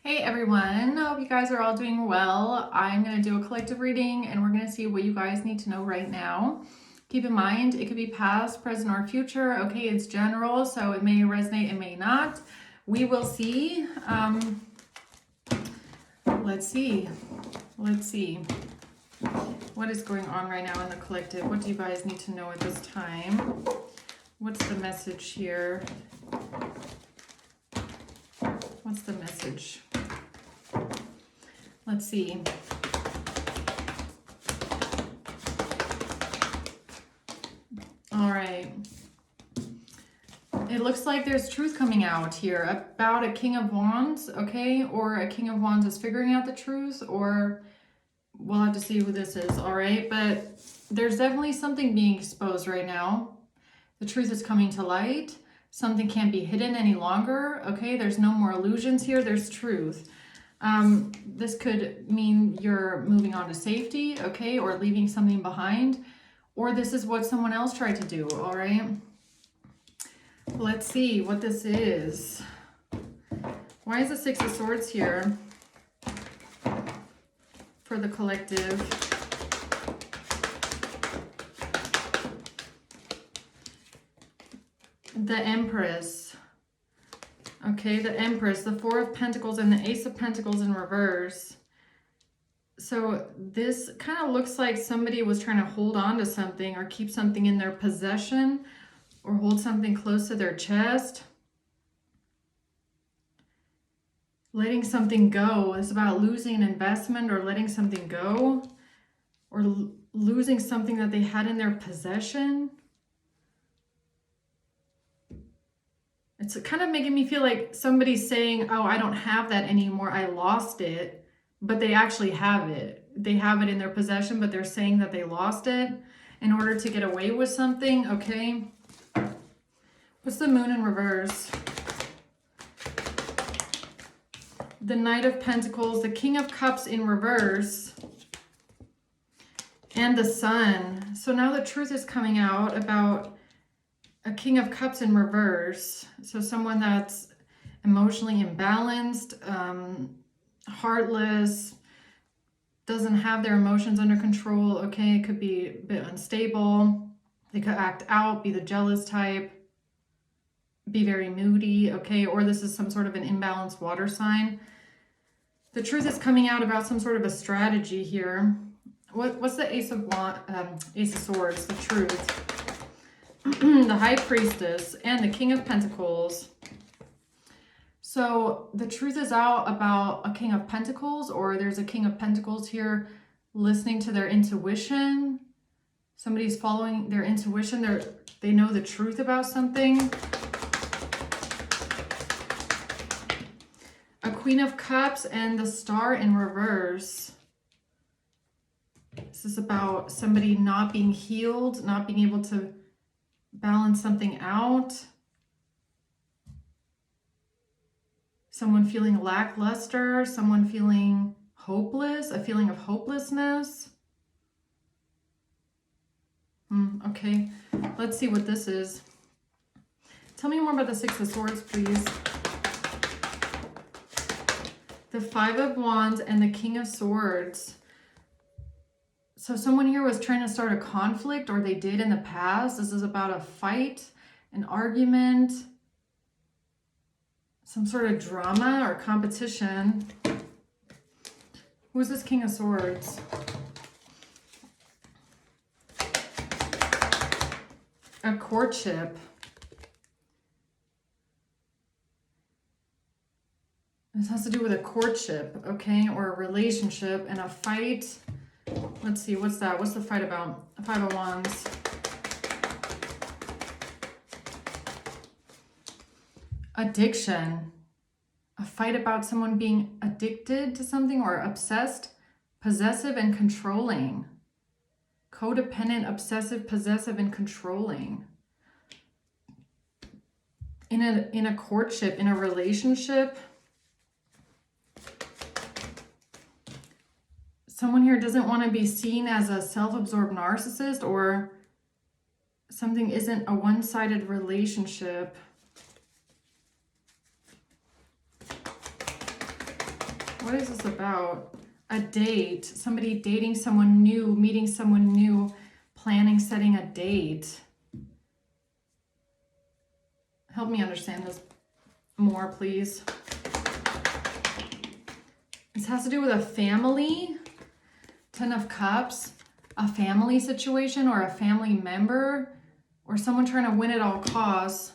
Hey everyone, I hope you guys are all doing well. I'm going to do a collective reading and we're going to see what you guys need to know right now. Keep in mind, it could be past, present, or future. Okay, it's general, so it may resonate, it may not. We will see. Let's see. What is going on right now in the collective? What do you guys need to know at this time? What's the message here? What's the message? Let's see. All right. It looks like there's truth coming out here about a King of Wands, okay? Or a King of Wands is figuring out the truth, or we'll have to see who this is, all right? But there's definitely something being exposed right now. The truth is coming to light. Something can't be hidden any longer, okay? There's no more illusions here. There's truth. This could mean you're moving on to safety, okay? Or leaving something behind. Or this is what someone else tried to do, all right? Let's see what this is. Why is the Six of Swords here for the collective? The Empress. Okay, the Empress, the Four of Pentacles, and the Ace of Pentacles in reverse. So this kind of looks like somebody was trying to hold on to something or keep something in their possession or hold something close to their chest. Letting something go. It's about losing an investment or letting something go, or losing something that they had in their possession. It's kind of making me feel like somebody's saying, oh, I don't have that anymore. I lost it. But they actually have it. They have it in their possession, but they're saying that they lost it in order to get away with something. Okay. What's the Moon in reverse? The Knight of Pentacles, the King of Cups in reverse, and the Sun. So now the truth is coming out about a King of Cups in reverse. So someone that's emotionally imbalanced, heartless, doesn't have their emotions under control. Okay, it could be a bit unstable. They could act out, be the jealous type, be very moody. Okay, or this is some sort of an imbalanced water sign. The truth is coming out about some sort of a strategy here. What's the Ace of Swords? The truth. The High Priestess and the King of Pentacles. So the truth is out about a King of Pentacles, or there's a King of Pentacles here listening to their intuition. Somebody's following their intuition. They know the truth about something. A Queen of Cups and the Star in reverse. This is about somebody not being healed, not being able to balance something out. Someone feeling lackluster, someone feeling hopeless, a feeling of hopelessness. Okay, let's see what this is. Tell me more about the Six of Swords, please. The Five of Wands and the King of Swords. So someone here was trying to start a conflict, or they did in the past. This is about a fight, an argument, some sort of drama or competition. Who is this King of Swords? A courtship. This has to do with a courtship, okay, or a relationship and a fight. Let's see, what's that? What's the fight about? A Five of Wands. Addiction. A fight about someone being addicted to something or obsessed, possessive, and controlling. Codependent, obsessive, possessive, and controlling. In a courtship, in a relationship, someone here doesn't want to be seen as a self-absorbed narcissist, or something isn't a one-sided relationship. What is this about? A date. Somebody dating someone new, meeting someone new, planning, setting a date. Help me understand this more, please. This has to do with a family. 10 of Cups. A family situation or a family member or someone trying to win at all costs.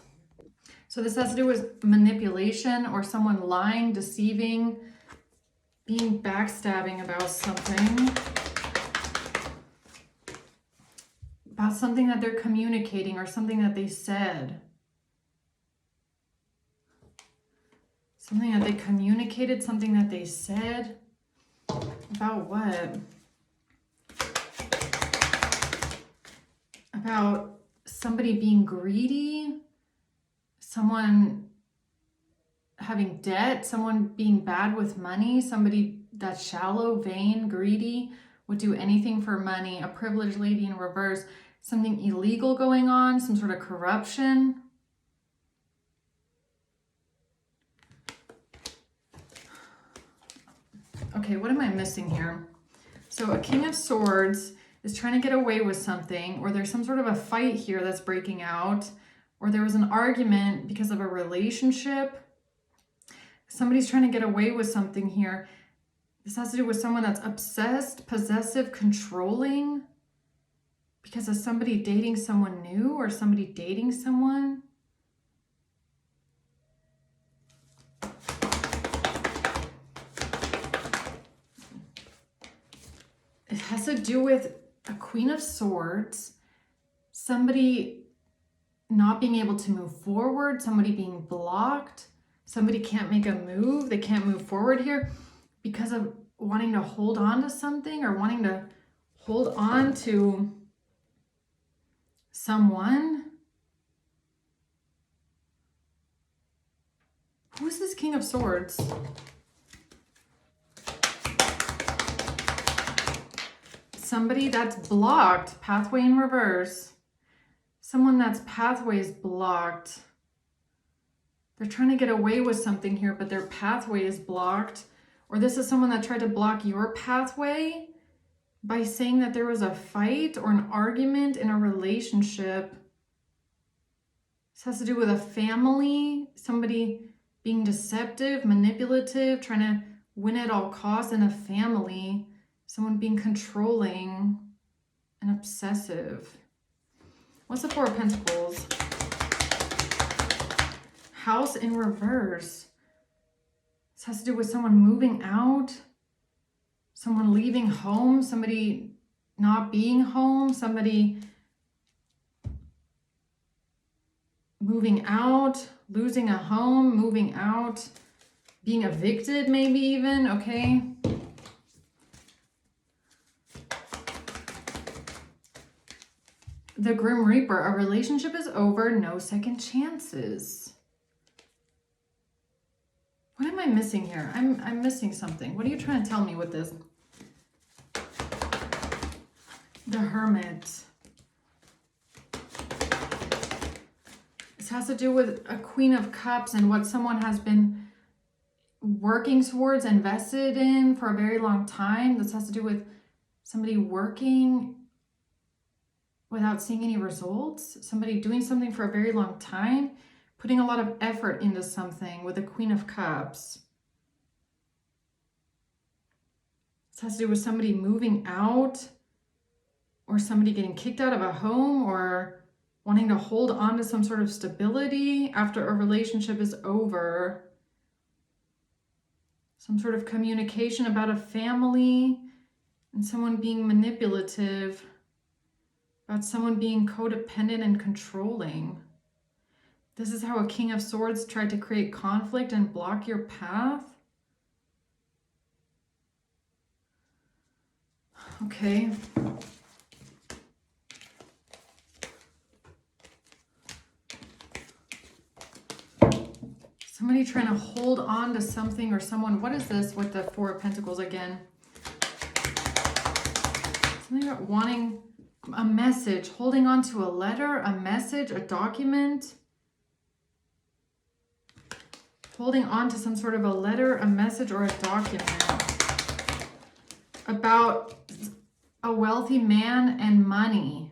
So this has to do with manipulation or someone lying, deceiving, being backstabbing about something. About something that they're communicating or something that they said. Something that they communicated, something that they said. About what? About somebody being greedy, someone having debt, someone being bad with money, somebody that's shallow, vain, greedy, would do anything for money, a privileged lady in reverse, something illegal going on, some sort of corruption. Okay, what am I missing here? So a King of Swords is trying to get away with something, or there's some sort of a fight here that's breaking out, or there was an argument because of a relationship. Somebody's trying to get away with something here. This has to do with someone that's obsessed, possessive, controlling because of somebody dating someone new or somebody dating someone. It has to do with a Queen of Swords, somebody not being able to move forward, somebody being blocked, somebody can't make a move, they can't move forward here because of wanting to hold on to something or wanting to hold on to someone. Who is this King of Swords? Somebody that's blocked, pathway in reverse. Someone that's pathway is blocked. They're trying to get away with something here, but their pathway is blocked. Or this is someone that tried to block your pathway by saying that there was a fight or an argument in a relationship. This has to do with a family, somebody being deceptive, manipulative, trying to win at all costs in a family. Someone being controlling and obsessive. What's the Four of Pentacles? House in reverse. This has to do with someone moving out, someone leaving home, somebody not being home, somebody moving out, losing a home, moving out, being evicted maybe even, okay? The Grim Reaper, a relationship is over, no second chances. What am I missing here? I'm missing something. What are you trying to tell me with this? The Hermit. This has to do with a Queen of Cups and what someone has been working towards, invested in for a very long time. This has to do with somebody working without seeing any results, somebody doing something for a very long time, putting a lot of effort into something with the Queen of Cups. This has to do with somebody moving out or somebody getting kicked out of a home or wanting to hold on to some sort of stability after a relationship is over. Some sort of communication about a family and someone being manipulative. About someone being codependent and controlling. This is how a King of Swords tried to create conflict and block your path. Okay. Somebody trying to hold on to something or someone. What is this with the Four of Pentacles again? Something about wanting a message, holding on to a letter, a message, a document. holding on to some sort of a letter, a message, or a document about a wealthy man and money.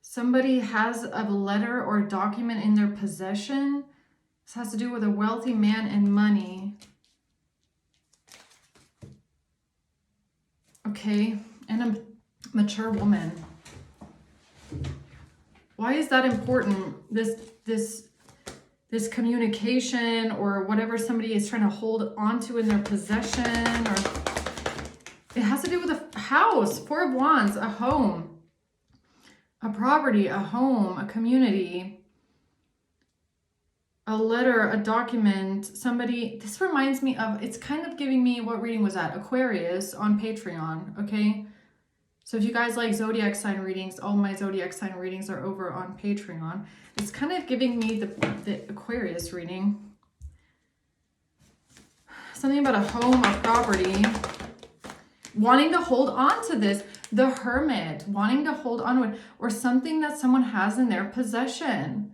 Somebody has a letter or a document in their possession. This has to do with a wealthy man and money. Okay, and a mature woman. Why is that important? This communication or whatever somebody is trying to hold onto in their possession, or it has to do with a house, 4 of Wands, a home, a property, a home, a community, a letter, a document, somebody. This reminds me of, it's kind of giving me, what reading was that? Aquarius on Patreon, okay? So if you guys like zodiac sign readings, all my zodiac sign readings are over on Patreon. It's kind of giving me the Aquarius reading. Something about a home, a property, wanting to hold on to this. The Hermit, wanting to hold on to it, or something that someone has in their possession.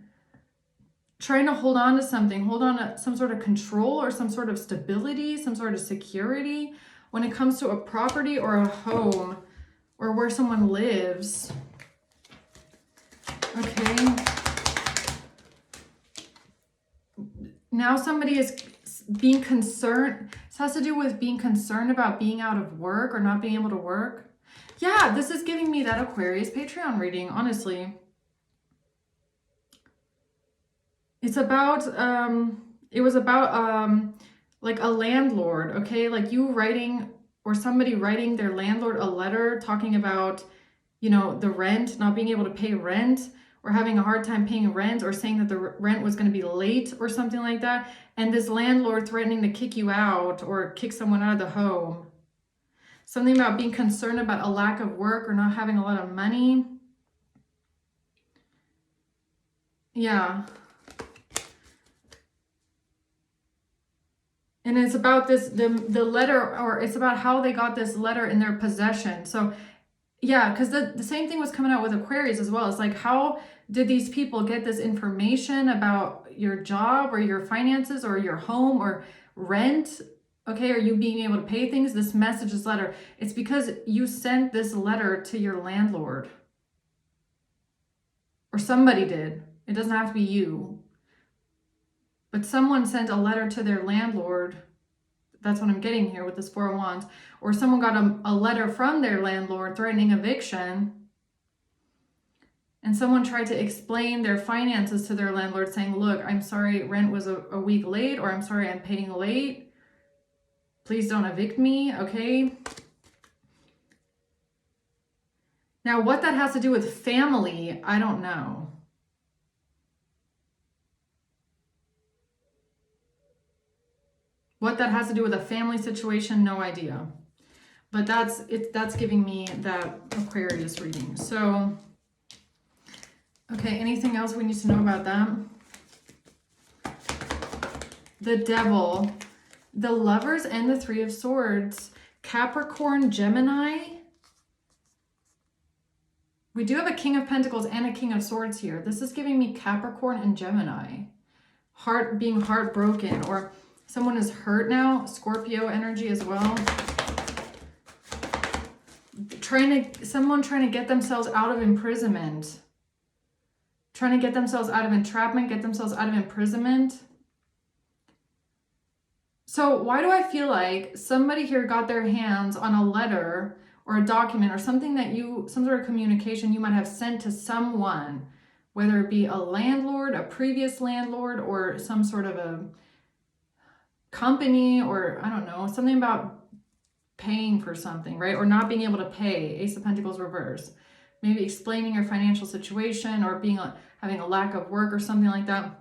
Trying to hold on to something, hold on to some sort of control or some sort of stability, some sort of security when it comes to a property or a home or where someone lives. Okay. Now somebody is being concerned. This has to do with being concerned about being out of work or not being able to work. Yeah, this is giving me that Aquarius Patreon reading, honestly. It's about, it was about like a landlord, okay? Like you writing, or somebody writing their landlord a letter talking about, you know, the rent, not being able to pay rent, or having a hard time paying rent, or saying that the rent was going to be late or something like that. And this landlord threatening to kick you out or kick someone out of the home. Something about being concerned about a lack of work or not having a lot of money. Yeah. And it's about this, the letter, or it's about how they got this letter in their possession. So yeah, because the same thing was coming out with Aquarius as well. It's like, how did these people get this information about your job or your finances or your home or rent? Okay, are you being able to pay things? This message, this letter, it's because you sent this letter to your landlord. Or somebody did. It doesn't have to be you. But someone sent a letter to their landlord. That's what I'm getting here with this 4 of Wands. Or someone got a letter from their landlord threatening eviction. And someone tried to explain their finances to their landlord saying, look, I'm sorry, rent was a week late, or I'm sorry, I'm paying late. Please don't evict me, okay? Now, what that has to do with family, I don't know. What that has to do with a family situation, no idea. But that's giving me that Aquarius reading. So, okay, anything else we need to know about that? The Devil, the Lovers, and the 3 of Swords. Capricorn, Gemini. We do have a King of Pentacles and a King of Swords here. This is giving me Capricorn and Gemini. Being heartbroken, or someone is hurt now. Scorpio energy as well. Someone trying to get themselves out of imprisonment. Trying to get themselves out of entrapment, get themselves out of imprisonment. So why do I feel like somebody here got their hands on a letter or a document or something that some sort of communication you might have sent to someone, whether it be a landlord, a previous landlord, or some sort of a company, or I don't know, something about paying for something, right? Or not being able to pay, Ace of Pentacles reverse. Maybe explaining your financial situation, or having a lack of work or something like that.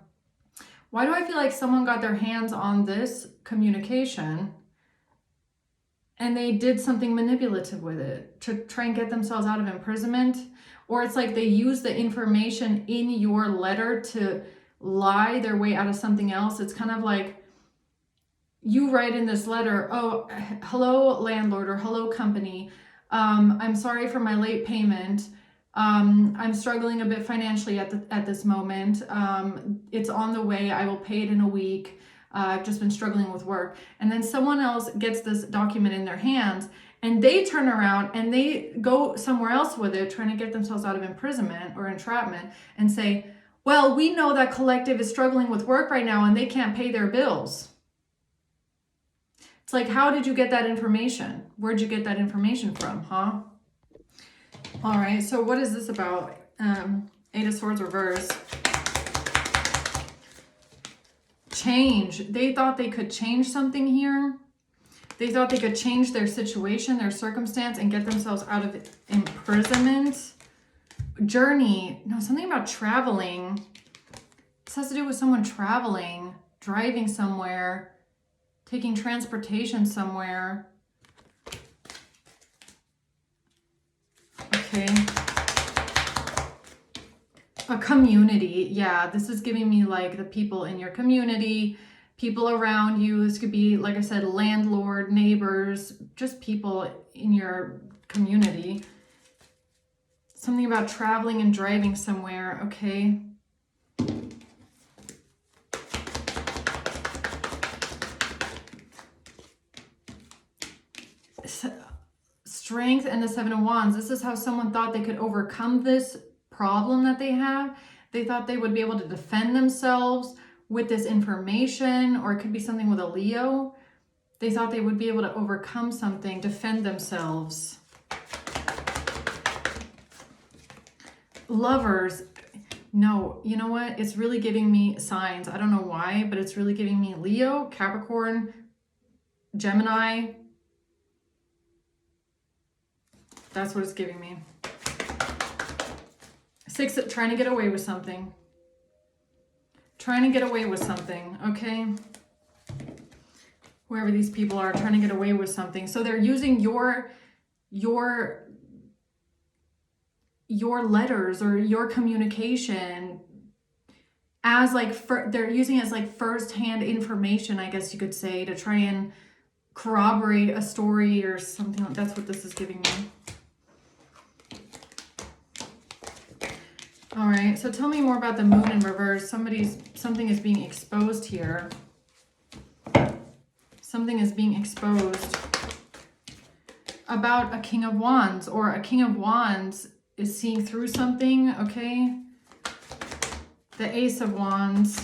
Why do I feel like someone got their hands on this communication and they did something manipulative with it to try and get themselves out of imprisonment? Or it's like they use the information in your letter to lie their way out of something else. It's kind of like you write in this letter, oh, hello landlord, or hello company. I'm sorry for my late payment. I'm struggling a bit financially at this moment. It's on the way. I will pay it in a week. I've just been struggling with work. And then someone else gets this document in their hands and they turn around and they go somewhere else with it, trying to get themselves out of imprisonment or entrapment, and say, well, we know that collective is struggling with work right now and they can't pay their bills. It's like, how did you get that information? Where'd you get that information from, huh? All right, so what is this about? Eight of Swords reverse. Change. They thought they could change something here. They thought they could change their situation, their circumstance, and get themselves out of imprisonment. Journey. No, something about traveling. This has to do with someone traveling, driving somewhere, taking transportation somewhere. Okay. A community. Yeah, this is giving me like the people in your community, people around you. This could be, like I said, landlord, neighbors, just people in your community. Something about traveling and driving somewhere. Okay. Strength and the Seven of Wands. This is how someone thought they could overcome this problem that they have. They thought they would be able to defend themselves with this information, or it could be something with a Leo. They thought they would be able to overcome something, defend themselves. Lovers. No, you know what? It's really giving me signs. I don't know why, but it's really giving me Leo, Capricorn, Gemini. That's what it's giving me. Six, trying to get away with something. Trying to get away with something, okay? Whoever these people are, trying to get away with something. So they're using your letters or your communication as like, they're using it as like first-hand information, I guess you could say, to try and corroborate a story or something. That's what this is giving me. All right, so tell me more about the moon in reverse. Something is being exposed here. Something is being exposed about a King of Wands, or a King of Wands is seeing through something, okay? The Ace of Wands.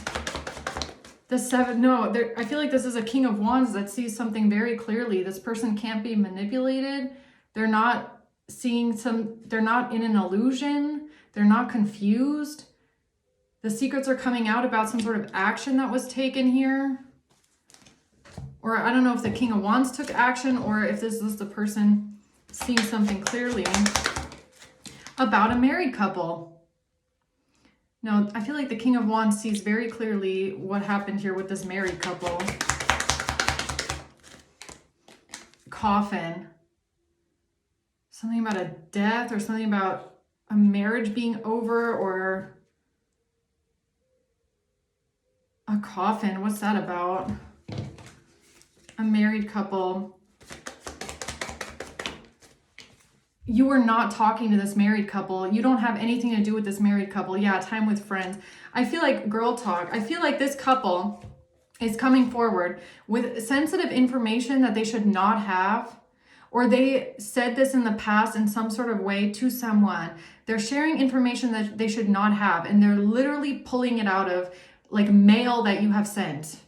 The Seven, no, I feel like this is a King of Wands that sees something very clearly. This person can't be manipulated. They're not they're not in an illusion. They're not confused. The secrets are coming out about some sort of action that was taken here. Or I don't know if the King of Wands took action, or if this is the person seeing something clearly about a married couple. No, I feel like the King of Wands sees very clearly what happened here with this married couple. Coffin. Something about a death, or something about a marriage being over, or a coffin. What's that about? A married couple. You are not talking to this married couple. You don't have anything to do with this married couple. Yeah, time with friends. I feel like girl talk. I feel like this couple is coming forward with sensitive information that they should not have, or they said this in the past in some sort of way to someone. They're sharing information that they should not have, and they're literally pulling it out of like mail that you have sent.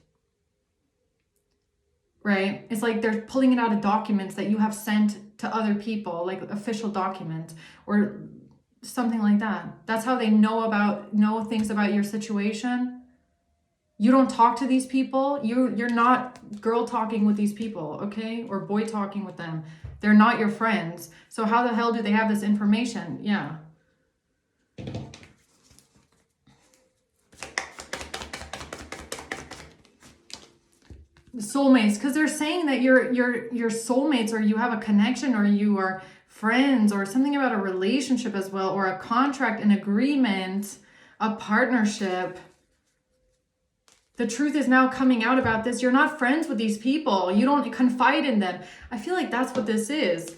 Right? It's like they're pulling it out of documents that you have sent to other people, like official documents or something like that. That's how they know things about your situation. You don't talk to these people. You're not girl talking with these people, okay? Or boy talking with them. They're not your friends. So how the hell do they have this information? Yeah. Soulmates, because they're saying that you're soulmates, or you have a connection, or you are friends, or something about a relationship as well, or a contract, an agreement, a partnership. The truth is now coming out about this. You're not friends with these people. You don't confide in them. I feel like that's what this is.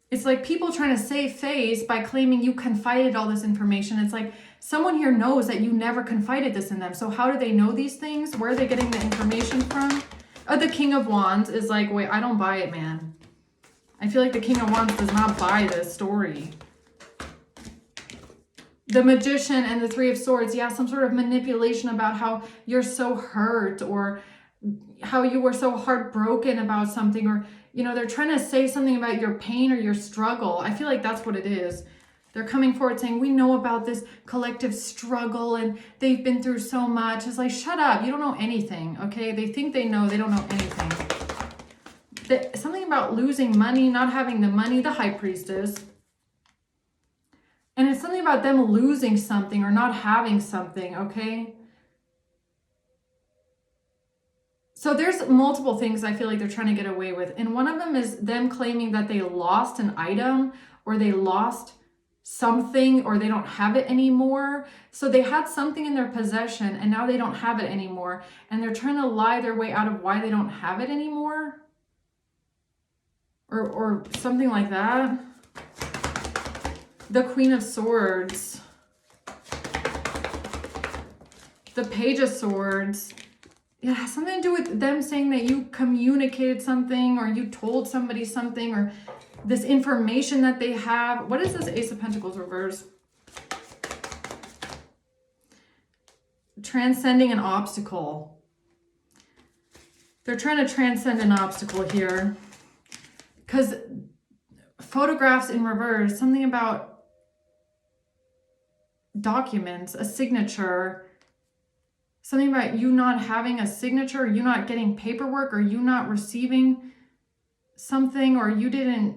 It's like people trying to save face by claiming you confided all this information. It's like someone here knows that you never confided this in them. So how do they know these things? Where are they getting the information from? The King of Wands is like, wait, I don't buy it, man. I feel like the King of Wands does not buy this story. The Magician and the Three of Swords, yeah, some sort of manipulation about how you're so hurt or how you were so heartbroken about something, or, you know, they're trying to say something about your pain or your struggle. I feel like that's what it is. They're coming forward saying, we know about this collective struggle and they've been through so much. It's like, shut up. You don't know anything, okay? They think they know. They don't know anything. Something about losing money, not having the money, the High Priestess. And it's something about them losing something or not having something, okay? So there's multiple things I feel like they're trying to get away with. And one of them is them claiming that they lost an item or they lost something or they don't have it anymore. So they had something in their possession and now they don't have it anymore. And they're trying to lie their way out of why they don't have it anymore. Or something like that. The Queen of Swords. The Page of Swords. It has something to do with them saying that you communicated something or you told somebody something or this information that they have. What is this Ace of Pentacles reverse? Transcending an obstacle. They're trying to transcend an obstacle here. Because photographs in reverse, something about documents, a signature, something about you not having a signature, or you not getting paperwork, or you not receiving something, or you didn't.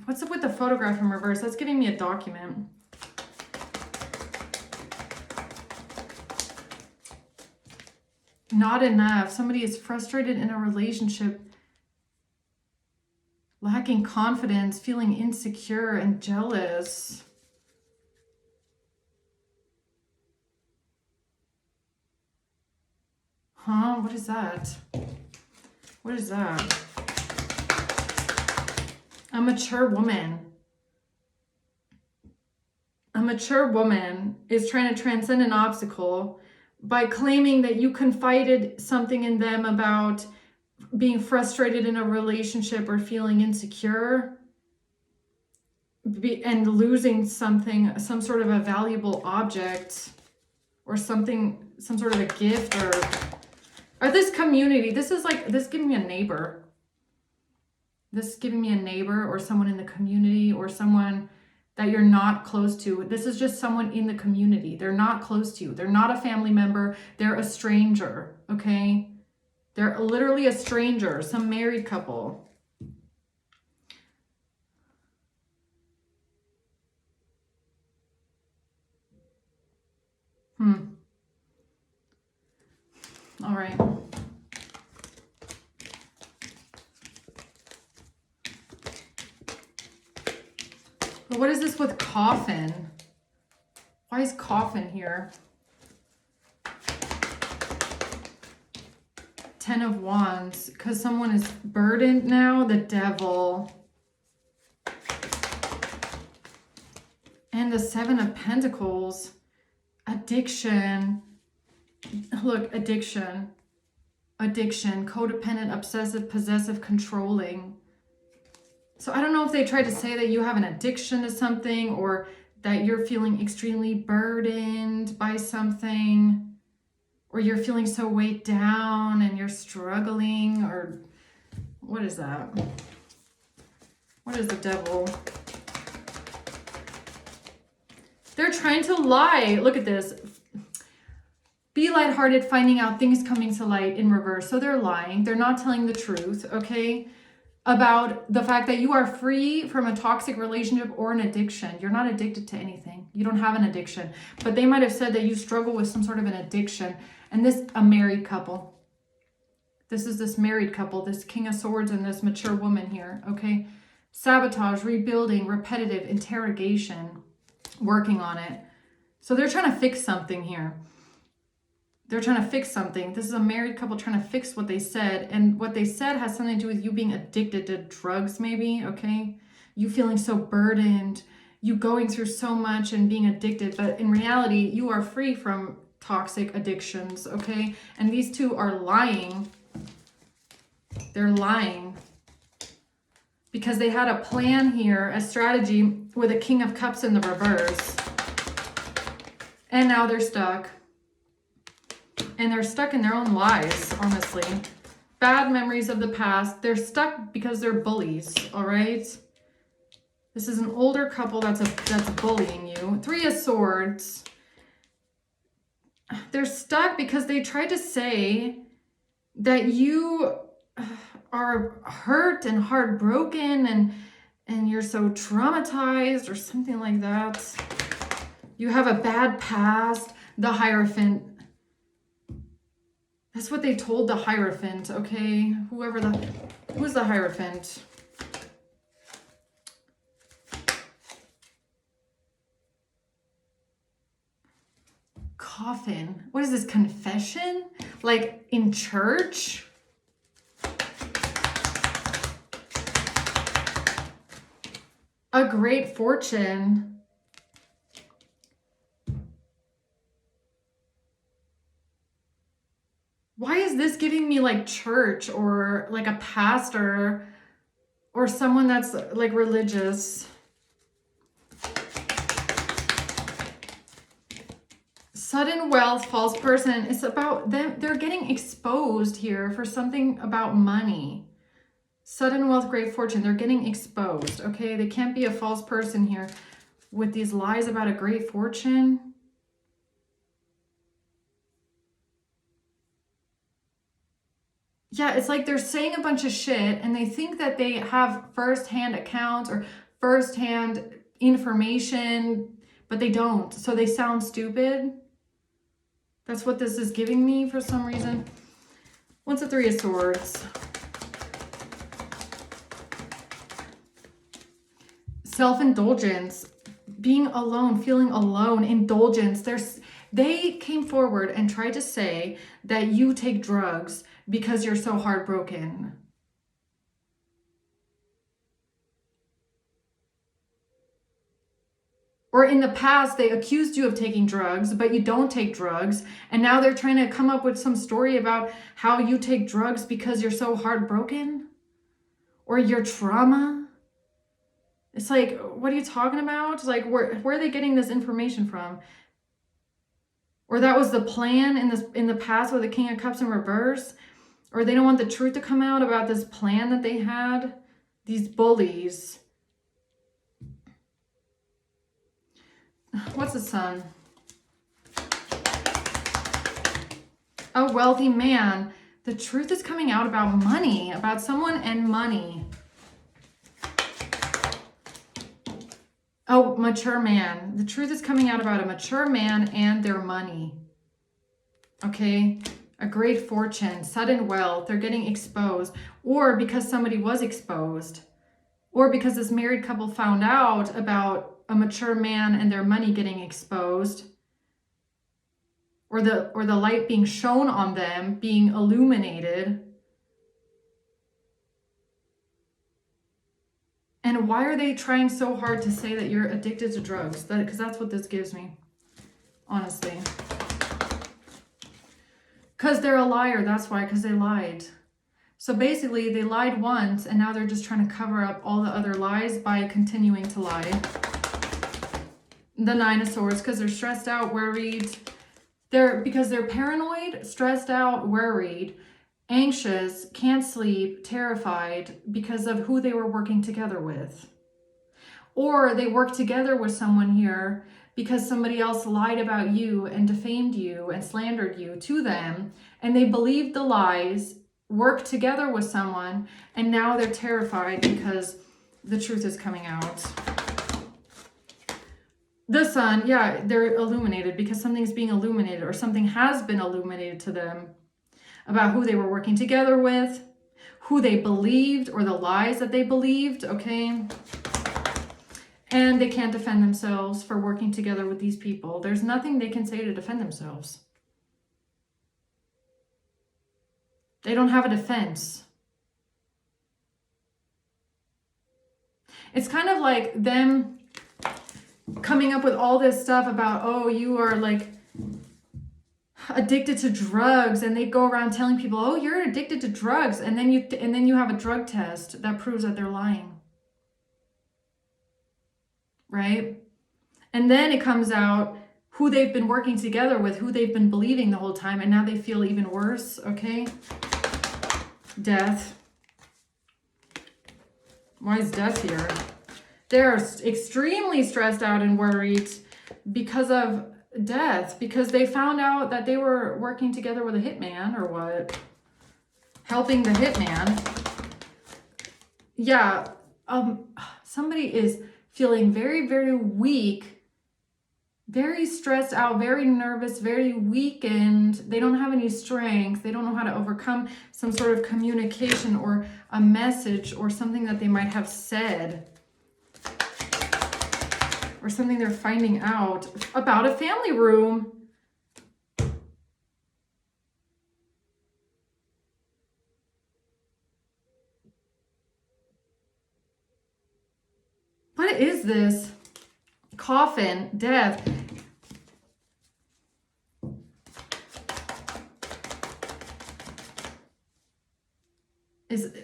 What's up with the photograph in reverse? That's giving me a document. Not enough. Somebody is frustrated in a relationship, lacking confidence, feeling insecure and jealous. Huh? What is that? What is that? A mature woman. A mature woman is trying to transcend an obstacle by claiming that you confided something in them about being frustrated in a relationship or feeling insecure and losing something, some sort of a valuable object or something, some sort of a gift or this community. This is like, this giving me a neighbor. This is giving me a neighbor or someone in the community or someone that you're not close to. This is just someone in the community. They're not close to you. They're not a family member. They're a stranger, okay? They're literally a stranger, some married couple. All right. But what is this with coffin? Why is coffin here? Ten of Wands, because someone is burdened now, the Devil. And the Seven of Pentacles, addiction. Look, addiction, codependent, obsessive, possessive, controlling. So I don't know if they tried to say that you have an addiction to something or that you're feeling extremely burdened by something, or you're feeling so weighed down and you're struggling, or what is that? What is the Devil? They're trying to lie. Look at this. Be lighthearted, finding out things coming to light in reverse. So they're lying. They're not telling the truth, okay? About the fact that you are free from a toxic relationship or an addiction. You're not addicted to anything. You don't have an addiction. But they might have said that you struggle with some sort of an addiction. And this, a married couple. This is this married couple, this King of Swords and this mature woman here, okay? Sabotage, rebuilding, repetitive, interrogation, working on it. So they're trying to fix something here. They're trying to fix something. This is a married couple trying to fix what they said. And what they said has something to do with you being addicted to drugs, maybe, okay? you feeling so burdened, you going through so much and being addicted. But in reality, you are free from toxic addictions, okay? And these two are lying. They're lying because they had a plan here, a strategy with a King of Cups in the reverse. And now they're stuck. And they're stuck in their own lies, honestly. Bad memories of the past. They're stuck because they're bullies, all right? This is an older couple that's bullying you. Three of Swords. They're stuck because they tried to say that you are hurt and heartbroken and you're so traumatized or something like that. You have a bad past. The Hierophant. That's what they told the Hierophant, okay? Who's the Hierophant? Coffin. What is this, confession? Like in church? A great fortune. Why is this giving me like church or like a pastor or someone that's like religious? Sudden wealth, false person. It's about them. They're getting exposed here for something about money. Sudden wealth, great fortune. They're getting exposed, okay? They can't be a false person here with these lies about a great fortune. Yeah, it's like they're saying a bunch of shit and they think that they have first-hand accounts or first-hand information, but they don't. So they sound stupid. That's what this is giving me for some reason. What's the Three of Swords? Self-indulgence, being alone, feeling alone, indulgence. They came forward and tried to say that you take drugs because you're so heartbroken. Or in the past, they accused you of taking drugs, but you don't take drugs. And now they're trying to come up with some story about how you take drugs because you're so heartbroken or your trauma. It's like, what are you talking about? It's like, where are they getting this information from? Or that was the plan in the past with the King of Cups in reverse? Or they don't want the truth to come out about this plan that they had? These bullies. What's the Sun? A wealthy man. The truth is coming out about money, about someone and money. Oh, mature man. The truth is coming out about a mature man and their money. Okay? A great fortune, sudden wealth. They're getting exposed. Or because somebody was exposed. Or because this married couple found out about a mature man and their money getting exposed. Or the light being shown on them, being illuminated. And why are they trying so hard to say that you're addicted to drugs? Because that's what this gives me, honestly. Because they're a liar, that's why, because they lied. So basically, they lied once, and now they're just trying to cover up all the other lies by continuing to lie. The Nine of Swords, because they're stressed out, worried. Because they're paranoid, stressed out, worried, anxious, can't sleep, terrified because of who they were working together with. Or they work together with someone here because somebody else lied about you and defamed you and slandered you to them, and they believed the lies, worked together with someone, and now they're terrified because the truth is coming out. The Sun, yeah, they're illuminated because something's being illuminated or something has been illuminated to them about who they were working together with, who they believed, or the lies that they believed, okay? And they can't defend themselves for working together with these people. There's nothing they can say to defend themselves. They don't have a defense. It's kind of like them coming up with all this stuff about, oh, you are like addicted to drugs, and they go around telling people, oh, you're addicted to drugs, and then you have a drug test that proves that they're lying, right? And then it comes out who they've been working together with, who they've been believing the whole time, and now they feel even worse. Okay, death. Why is death here? They're extremely stressed out and worried because of death, because they found out that they were working together with a hitman, or what? Helping the hitman. Yeah, somebody is feeling very, very weak, very stressed out, very nervous, very weakened. They don't have any strength. They don't know how to overcome some sort of communication or a message or something that they might have said, or something they're finding out about a family room. What is this? Coffin, death.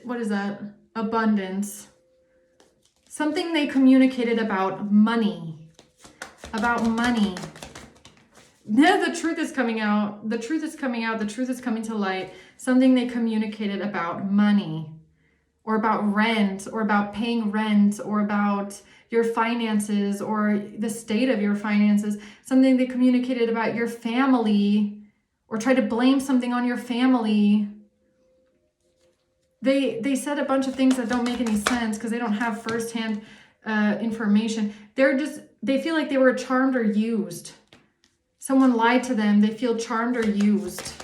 What is that? Abundance. Something they communicated about money. About money. Now the truth is coming out. The truth is coming out. The truth is coming to light. Something they communicated about money, or about rent, or about paying rent, or about your finances, or the state of your finances. Something they communicated about your family, or tried to blame something on your family. They said a bunch of things that don't make any sense because they don't have firsthand information. They feel like they were charmed or used. Someone lied to them. They feel charmed or used.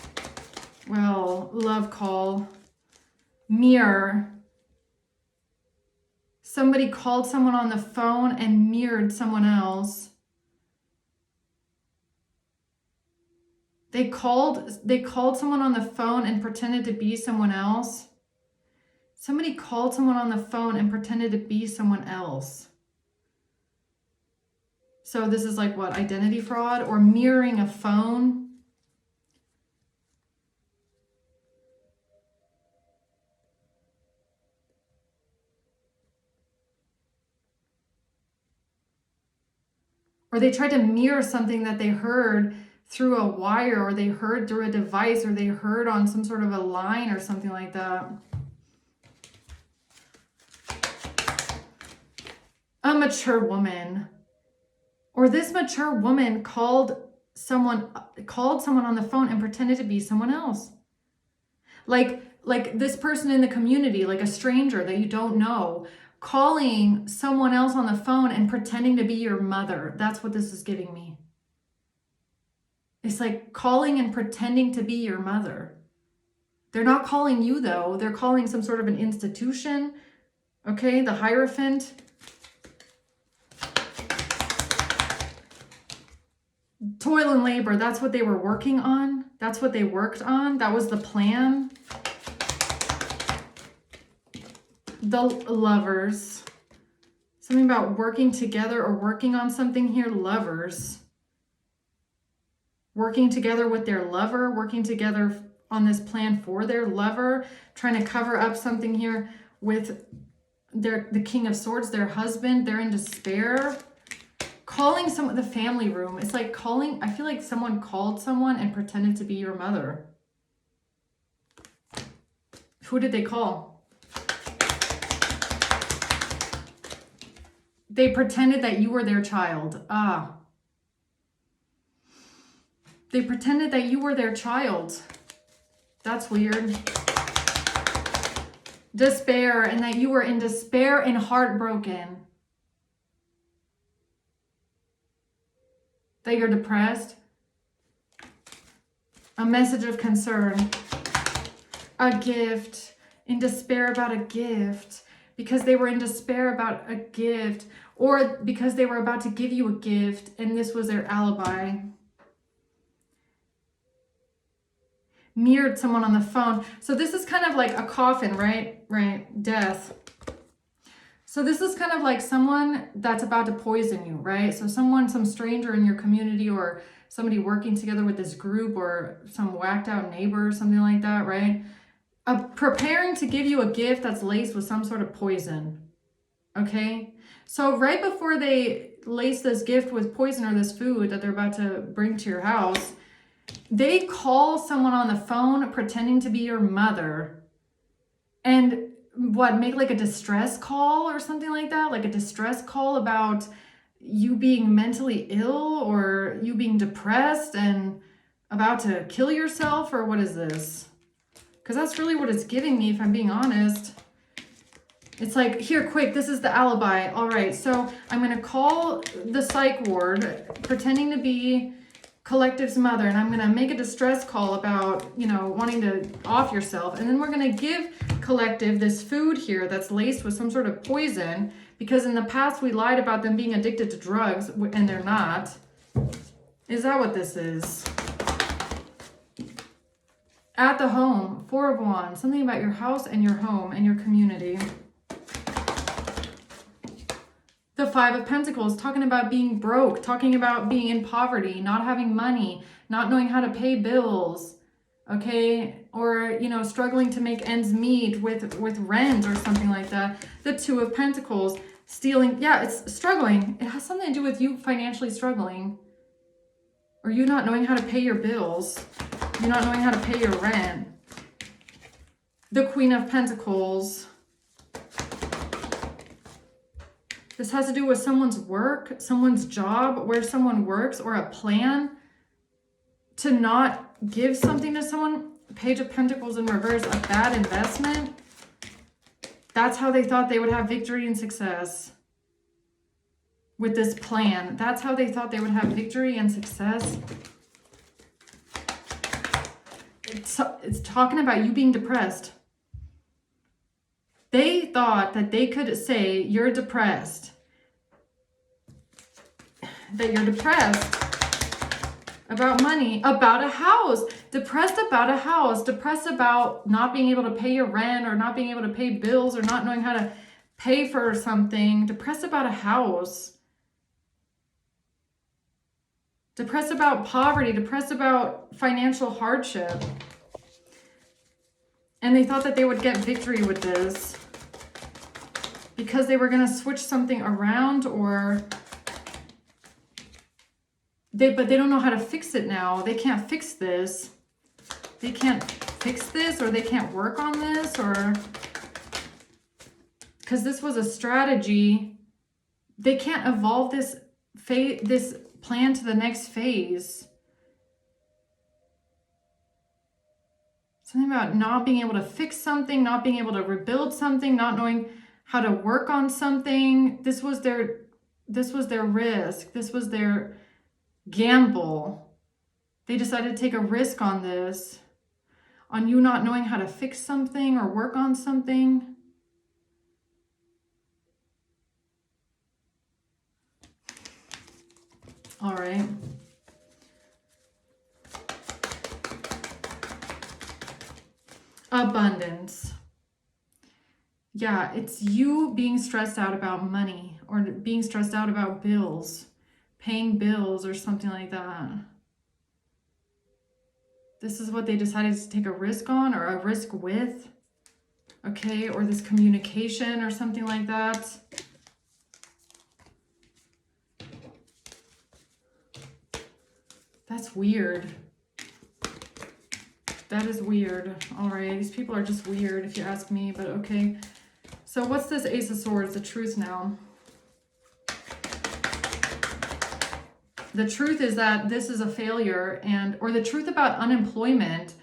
Well, love call. Mirror. Somebody called someone on the phone and mirrored someone else. They called someone on the phone and pretended to be someone else. Somebody called someone on the phone and pretended to be someone else. So this is like what? Identity fraud or mirroring a phone? Or they tried to mirror something that they heard through a wire, or they heard through a device, or they heard on some sort of a line or something like that. A mature woman. Or this mature woman called someone on the phone and pretended to be someone else. Like this person in the community, like a stranger that you don't know, calling someone else on the phone and pretending to be your mother. That's what this is giving me. It's like calling and pretending to be your mother. They're not calling you though. They're calling some sort of an institution. Okay, the Hierophant. Toil and labor, that's what they were working on. That's what they worked on. That was the plan. The Lovers. Something about working together or working on something here. Lovers. Working together with their lover. Working together on this plan for their lover. Trying to cover up something here with the King of Swords, their husband. They're in despair. Calling the family room. It's like calling, I feel like someone called someone and pretended to be your mother. Who did they call? They pretended that you were their child. They pretended that you were their child. That's weird. Despair, and that you were in despair and heartbroken. That you're depressed. A message of concern. A gift. In despair about a gift. Because they were in despair about a gift. Or because they were about to give you a gift and this was their alibi. Mirrored someone on the phone. So this is kind of like a coffin, right? Right. Death. So this is kind of like someone that's about to poison you, right? So some stranger in your community, or somebody working together with this group, or some whacked out neighbor or something like that, right? Preparing to give you a gift that's laced with some sort of poison, okay? So right before they lace this gift with poison, or this food that they're about to bring to your house, they call someone on the phone pretending to be your mother, and make like a distress call or something like that, like a distress call about you being mentally ill, or you being depressed and about to kill yourself, or what is this? Because that's really what it's giving me, if I'm being honest. It's like, here, quick, this is the alibi. All right, so I'm going to call the psych ward pretending to be Collective's mother, and I'm going to make a distress call about, wanting to off yourself. And then we're going to give Collective this food here that's laced with some sort of poison, because in the past we lied about them being addicted to drugs, and they're not. Is that what this is? At the home, Four of Wands, something about your house and your home and your community. The Five of Pentacles, talking about being broke, talking about being in poverty, not having money, not knowing how to pay bills, okay? Or, struggling to make ends meet with rent or something like that. The Two of Pentacles, stealing. Yeah, it's struggling. It has something to do with you financially struggling, or you not knowing how to pay your bills, you not knowing how to pay your rent. The Queen of Pentacles. This has to do with someone's work, someone's job, where someone works, or a plan to not give something to someone. Page of Pentacles in reverse, a bad investment. That's how they thought they would have victory and success with this plan. That's how they thought they would have victory and success. It's talking about you being depressed. They thought that they could say you're depressed. That you're depressed about money, about a house, depressed about a house, depressed about not being able to pay your rent, or not being able to pay bills, or not knowing how to pay for something, depressed about a house, depressed about poverty, depressed about financial hardship. And they thought that they would get victory with this, because they were going to switch something around, or but they don't know how to fix it now. They can't fix this. They can't fix this, or they can't work on this, or because this was a strategy. They can't evolve this plan to the next phase. Something about not being able to fix something, not being able to rebuild something, not knowing how to work on something. This was their risk. This was their gamble. They decided to take a risk on this, on you not knowing how to fix something or work on something. All right. Abundance. Yeah, it's you being stressed out about money, or being stressed out about bills, paying bills, or something like that. This is what they decided to take a risk on, or a risk with, okay? Or this communication or something like that. That's weird. That is weird. All right, these people are just weird if you ask me, but okay. So what's this Ace of Swords, the truth now? The truth is that this is a failure, or the truth about unemployment,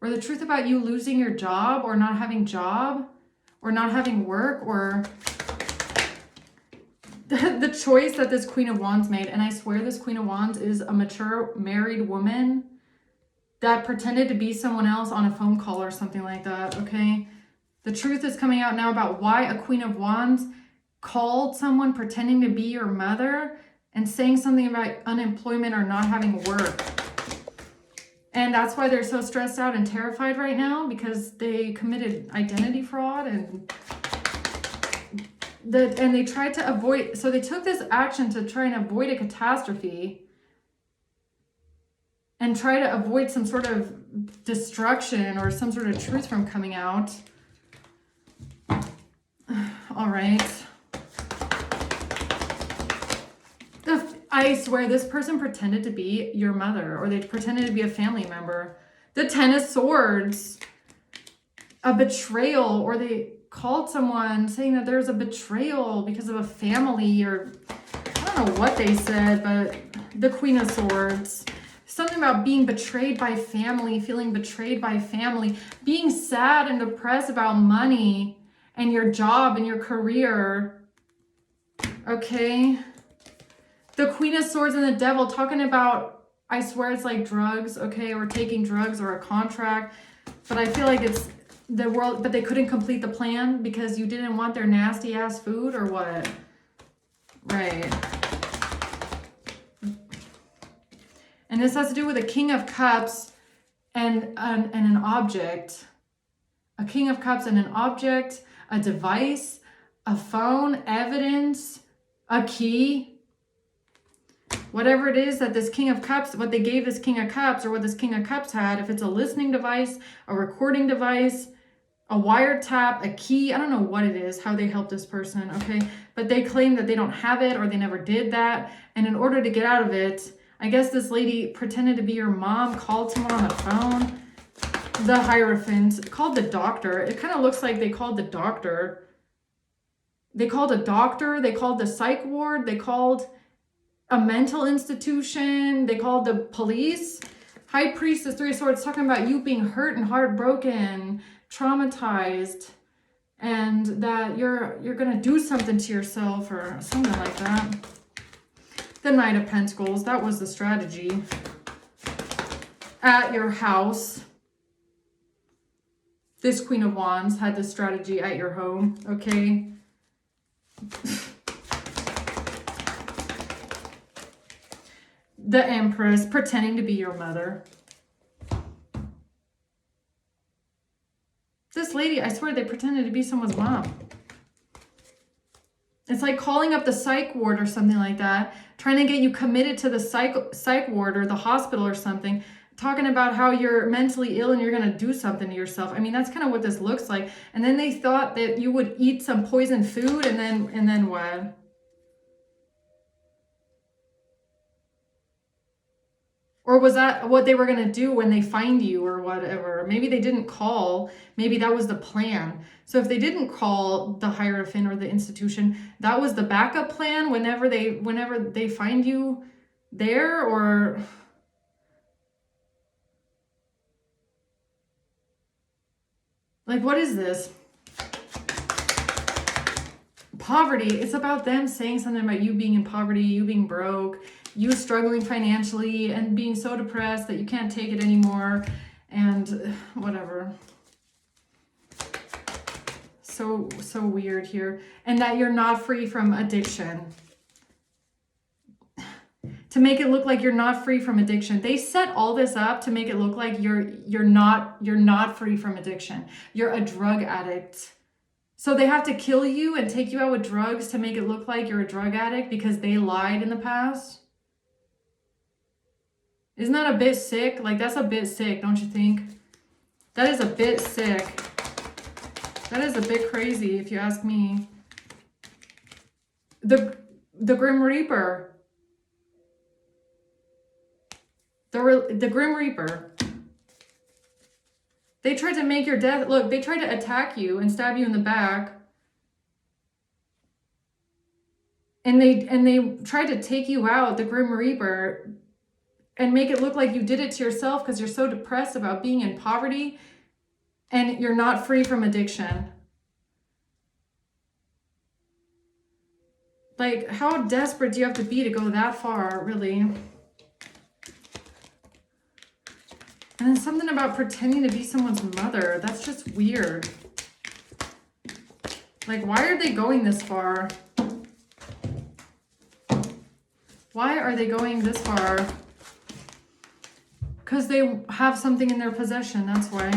or the truth about you losing your job, or not having job, or not having work, or the choice that this Queen of Wands made. And I swear this Queen of Wands is a mature married woman that pretended to be someone else on a phone call or something like that, okay? The truth is coming out now about why a Queen of Wands called someone pretending to be your mother and saying something about unemployment or not having work. And that's why they're so stressed out and terrified right now, because they committed identity fraud, and And they tried to avoid, so they took this action to try and avoid a catastrophe and try to avoid some sort of destruction or some sort of truth from coming out. All right. I swear this person pretended to be your mother, or they pretended to be a family member. The Ten of Swords, a betrayal, or they called someone saying that there's a betrayal because of a family, or I don't know what they said, but the Queen of Swords, something about being betrayed by family, feeling betrayed by family, being sad and depressed about money and your job and your career. Okay. The Queen of Swords and the Devil, talking about, I swear it's like drugs, okay, or taking drugs or a contract, but I feel like it's the world, but they couldn't complete the plan because you didn't want their nasty ass food, or what? Right. And this has to do with a King of Cups and an object. A King of Cups and an object, a device, a phone, evidence, a key. Whatever it is that this King of Cups, what they gave this King of Cups, or what this King of Cups had, if it's a listening device, a recording device, a wiretap, a key, I don't know what it is, how they help this person, okay? But they claim that they don't have it, or they never did that. And in order to get out of it, I guess this lady pretended to be your mom, called someone on the phone. The Hierophant, called the doctor. It kind of looks like they called the doctor. They called a doctor, they called the psych ward, they called a mental institution, they called the police. High Priestess, Three of Swords, talking about you being hurt and heartbroken, traumatized, and that you're gonna do something to yourself or something like that. The Knight of Pentacles, that was the strategy. At your house. This Queen of Wands had this strategy at your home, okay? The Empress, pretending to be your mother. This lady, I swear they pretended to be someone's mom. It's like calling up the psych ward or something like that, trying to get you committed to the psych ward or the hospital or something, talking about how you're mentally ill and you're going to do something to yourself. I mean, that's kind of what this looks like. And then they thought that you would eat some poisoned food, and then what? Or was that what they were going to do when they find you or whatever? Maybe they didn't call. Maybe that was the plan. So if they didn't call the Hierophant or the institution, that was the backup plan whenever they find you there, or... Like, what is this? Poverty. It's about them saying something about you being in poverty, you being broke, you struggling financially and being so depressed that you can't take it anymore, and whatever. So weird here. And that you're not free from addiction. To make it look like you're not free from addiction. They set all this up to make it look like you're not free from addiction. You're a drug addict. So they have to kill you and take you out with drugs to make it look like you're a drug addict because they lied in the past. Isn't that a bit sick? Like, that's a bit sick, don't you think? That is a bit sick. That is a bit crazy, if you ask me. The Grim Reaper. The Grim Reaper. They tried to make your death... Look, they tried to attack you and stab you in the back. And they tried to take you out, the Grim Reaper, and make it look like you did it to yourself because you're so depressed about being in poverty and you're not free from addiction. Like, how desperate do you have to be to go that far, really? And then something about pretending to be someone's mother. That's just weird. Like, why are they going this far? Why are they going this far? Because they have something in their possession, that's why.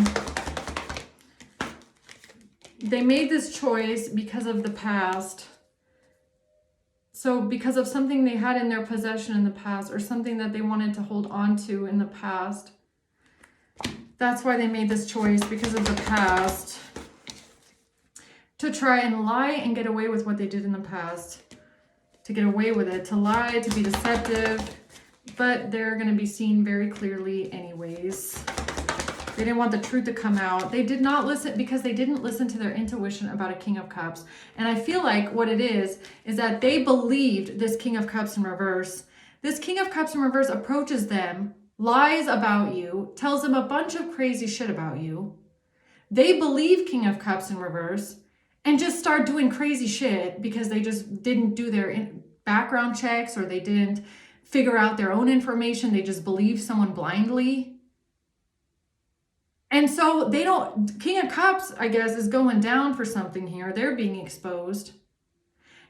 They made this choice because of the past. So because of something they had in their possession in the past, or something that they wanted to hold on to in the past, that's why they made this choice, because of the past, to try and lie and get away with what they did in the past, to get away with it, to lie, to be deceptive, but they're going to be seen very clearly anyways. They didn't want the truth to come out. They did not listen, because they didn't listen to their intuition about a King of Cups. And I feel like what it is that they believed this King of Cups in reverse. This King of Cups in reverse approaches them, lies about you, tells them a bunch of crazy shit about you. They believe King of Cups in reverse and just start doing crazy shit because they just didn't do their background checks, or they didn't figure out their own information. They just believe someone blindly. And so they don't, King of Cups, I guess, is going down for something here. They're being exposed.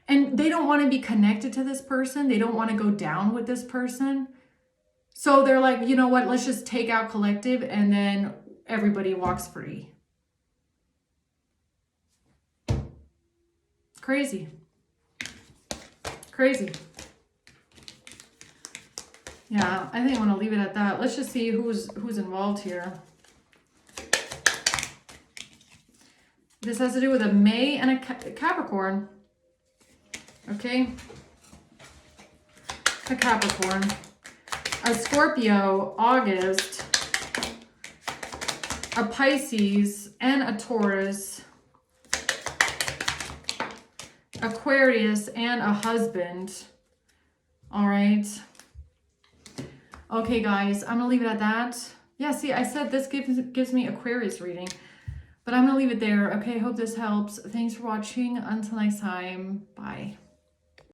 And they don't want to be connected to this person. They don't want to go down with this person. So they're like, you know what, let's just take out collective, and then everybody walks free. Crazy. Crazy. Yeah, I think I'm going to leave it at that. Let's just see who's involved here. This has to do with a May and a Capricorn. Okay. A Capricorn. A Scorpio, August. A Pisces and a Taurus. Aquarius and a husband. All right. Okay, guys, I'm going to leave it at that. Yeah, see, I said this gives me Aquarius reading. But I'm going to leave it there. Okay, hope this helps. Thanks for watching. Until next time. Bye.